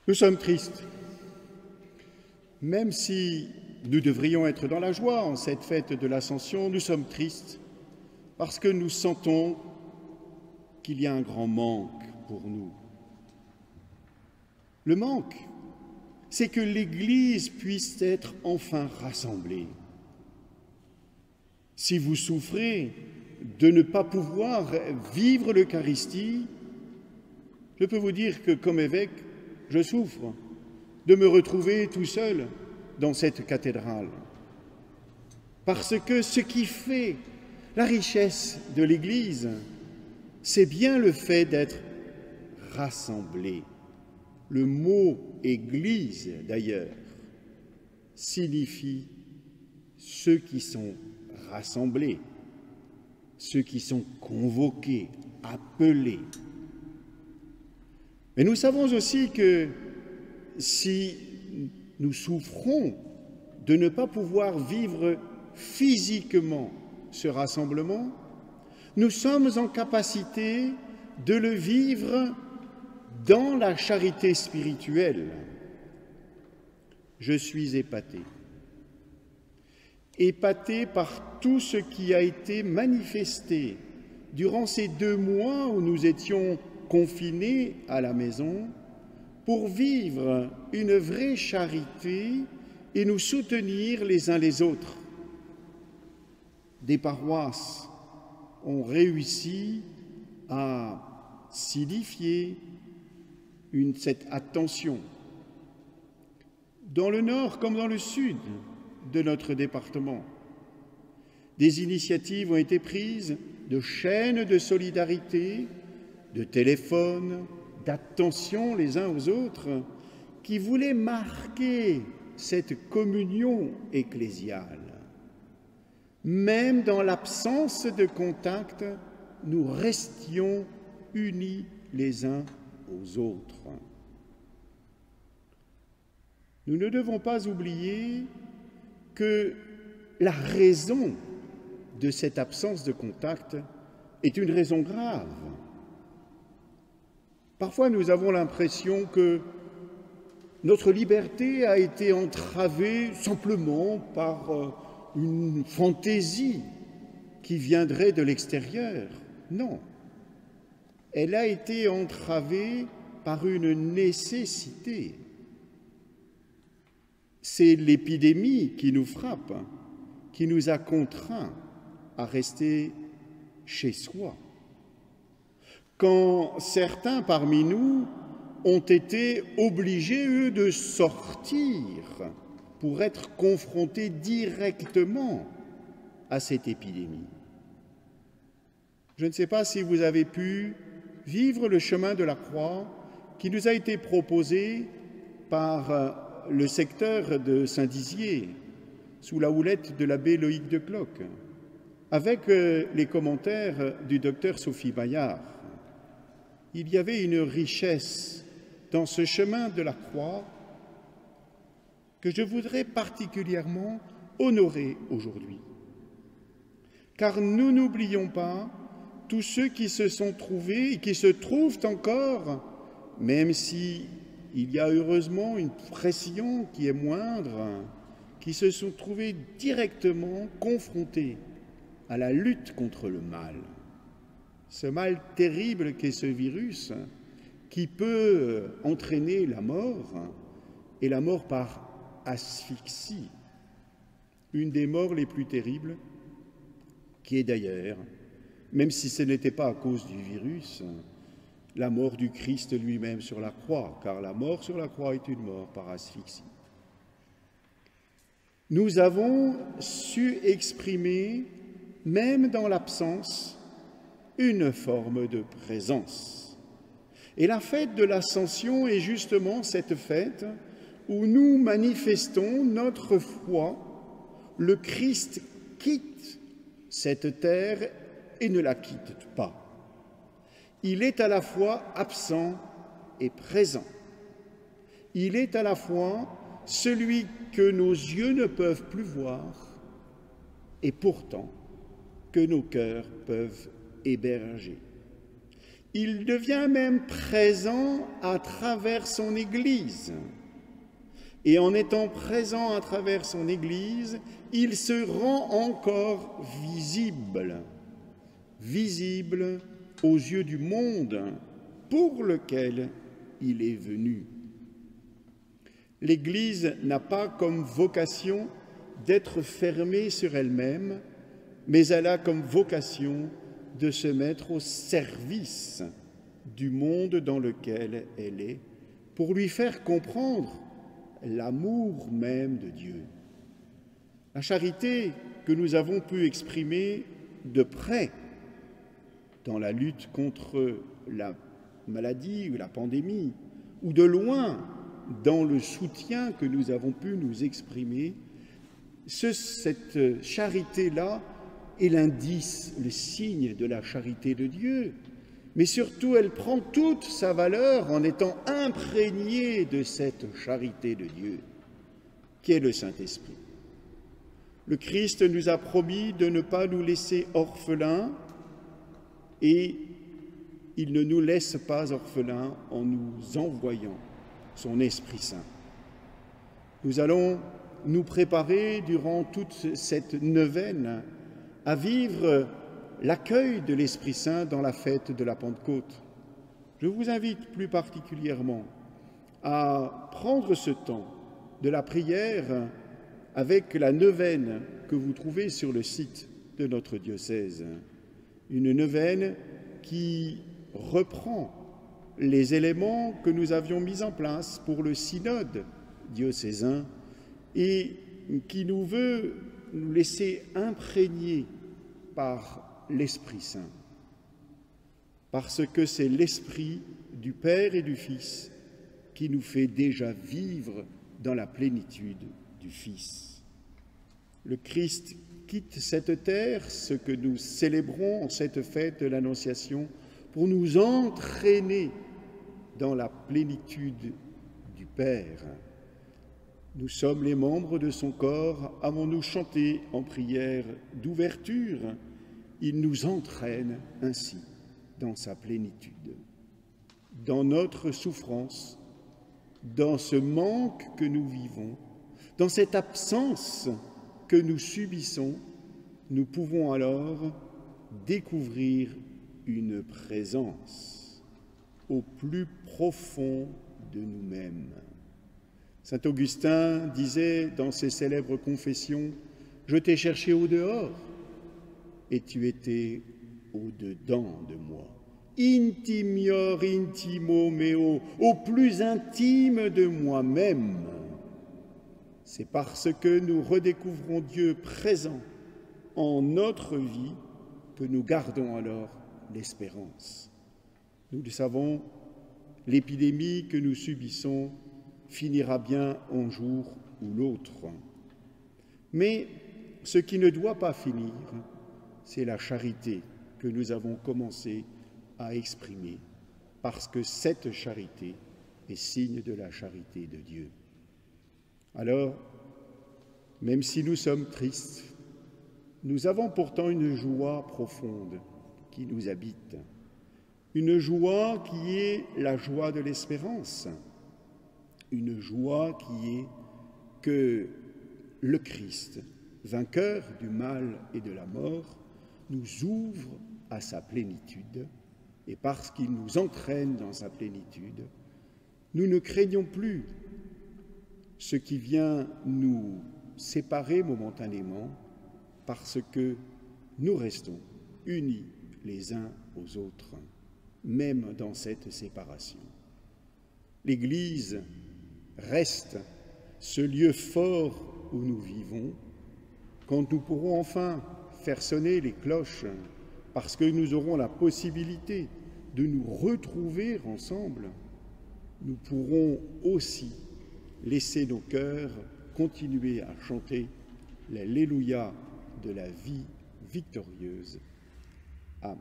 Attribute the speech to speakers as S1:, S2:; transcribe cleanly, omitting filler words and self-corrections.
S1: Nous sommes tristes, même si nous devrions être dans la joie en cette fête de l'Ascension, nous sommes tristes parce que nous sentons qu'il y a un grand manque pour nous. Le manque, c'est que l'Église puisse être enfin rassemblée. Si vous souffrez de ne pas pouvoir vivre l'Eucharistie, je peux vous dire que comme évêque, je souffre de me retrouver tout seul dans cette cathédrale. Parce que ce qui fait la richesse de l'Église, c'est bien le fait d'être rassemblé. Le mot « Église », d'ailleurs, signifie ceux qui sont rassemblés, ceux qui sont convoqués, appelés. Mais nous savons aussi que si nous souffrons de ne pas pouvoir vivre physiquement ce rassemblement, nous sommes en capacité de le vivre dans la charité spirituelle. Je suis épaté par tout ce qui a été manifesté durant ces 2 mois où nous étions confinés à la maison pour vivre une vraie charité et nous soutenir les uns les autres. Des paroisses ont réussi à signifier cette attention. Dans le nord comme dans le sud de notre département, des initiatives ont été prises de chaînes de solidarité, de téléphones, d'attention les uns aux autres, qui voulaient marquer cette communion ecclésiale. Même dans l'absence de contact, nous restions unis les uns aux autres. Nous ne devons pas oublier que la raison de cette absence de contact est une raison grave. Parfois, nous avons l'impression que notre liberté a été entravée simplement par une fantaisie qui viendrait de l'extérieur. Non. Elle a été entravée par une nécessité. C'est l'épidémie qui nous frappe, qui nous a contraints à rester chez soi. Quand certains parmi nous ont été obligés, eux, de sortir pour être confrontés directement à cette épidémie. Je ne sais pas si vous avez pu vivre le chemin de la croix qui nous a été proposé par le secteur de Saint-Dizier, sous la houlette de l'abbé Loïc de Cloque, avec les commentaires du docteur Sophie Bayard. Il y avait une richesse dans ce chemin de la croix que je voudrais particulièrement honorer aujourd'hui. Car nous n'oublions pas tous ceux qui se sont trouvés et qui se trouvent encore, même si il y a heureusement une pression qui est moindre, qui se sont trouvés directement confrontés à la lutte contre le mal. Ce mal terrible qu'est ce virus, qui peut entraîner la mort, et la mort par asphyxie, une des morts les plus terribles, qui est d'ailleurs, même si ce n'était pas à cause du virus, la mort du Christ lui-même sur la croix, car la mort sur la croix est une mort par asphyxie. Nous avons su exprimer, même dans l'absence, une forme de présence. Et la fête de l'Ascension est justement cette fête où nous manifestons notre foi. Le Christ quitte cette terre et ne la quitte pas. Il est à la fois absent et présent. Il est à la fois celui que nos yeux ne peuvent plus voir et pourtant que nos cœurs peuvent héberger. Il devient même présent à travers son Église. Et en étant présent à travers son Église, il se rend encore visible aux yeux du monde pour lequel il est venu. L'Église n'a pas comme vocation d'être fermée sur elle-même, mais elle a comme vocation de se mettre au service du monde dans lequel elle est, pour lui faire comprendre l'amour même de Dieu. La charité que nous avons pu exprimer de près dans la lutte contre la maladie ou la pandémie, ou de loin dans le soutien que nous avons pu nous exprimer, cette charité-là est l'indice, le signe de la charité de Dieu. Mais surtout, elle prend toute sa valeur en étant imprégnée de cette charité de Dieu, qui est le Saint-Esprit. Le Christ nous a promis de ne pas nous laisser orphelins, et il ne nous laisse pas orphelins en nous envoyant son Esprit Saint. Nous allons nous préparer durant toute cette neuvaine à vivre l'accueil de l'Esprit Saint dans la fête de la Pentecôte. Je vous invite plus particulièrement à prendre ce temps de la prière avec la neuvaine que vous trouvez sur le site de notre diocèse. Une neuvaine qui reprend les éléments que nous avions mis en place pour le synode diocésain et qui nous veut nous laisser imprégner par l'Esprit Saint. Parce que c'est l'Esprit du Père et du Fils qui nous fait déjà vivre dans la plénitude du Fils. Le Christ quitte cette terre, ce que nous célébrons en cette fête de l'Annonciation, pour nous entraîner dans la plénitude du Père. Nous sommes les membres de son corps, avons-nous chanté en prière d'ouverture. Il nous entraîne ainsi dans sa plénitude. Dans notre souffrance, dans ce manque que nous vivons, dans cette absence que nous subissons, nous pouvons alors découvrir une présence au plus profond de nous-mêmes. Saint Augustin disait dans ses célèbres confessions « Je t'ai cherché au dehors et tu étais au-dedans de moi. Intimior intimo meo, au plus intime de moi-même. » C'est parce que nous redécouvrons Dieu présent en notre vie que nous gardons alors l'espérance. Nous le savons, l'épidémie que nous subissons finira bien un jour ou l'autre. Mais ce qui ne doit pas finir, c'est la charité que nous avons commencé à exprimer, parce que cette charité est signe de la charité de Dieu. Alors, même si nous sommes tristes, nous avons pourtant une joie profonde qui nous habite, une joie qui est la joie de l'espérance, une joie qui est que le Christ, vainqueur du mal et de la mort, nous ouvre à sa plénitude, et parce qu'il nous entraîne dans sa plénitude, nous ne craignons plus ce qui vient nous séparer momentanément, parce que nous restons unis les uns aux autres, même dans cette séparation. L'Église reste ce lieu fort où nous vivons, quand nous pourrons enfin faire sonner les cloches, parce que nous aurons la possibilité de nous retrouver ensemble, nous pourrons aussi laisser nos cœurs continuer à chanter l'Alléluia de la vie victorieuse. Amen.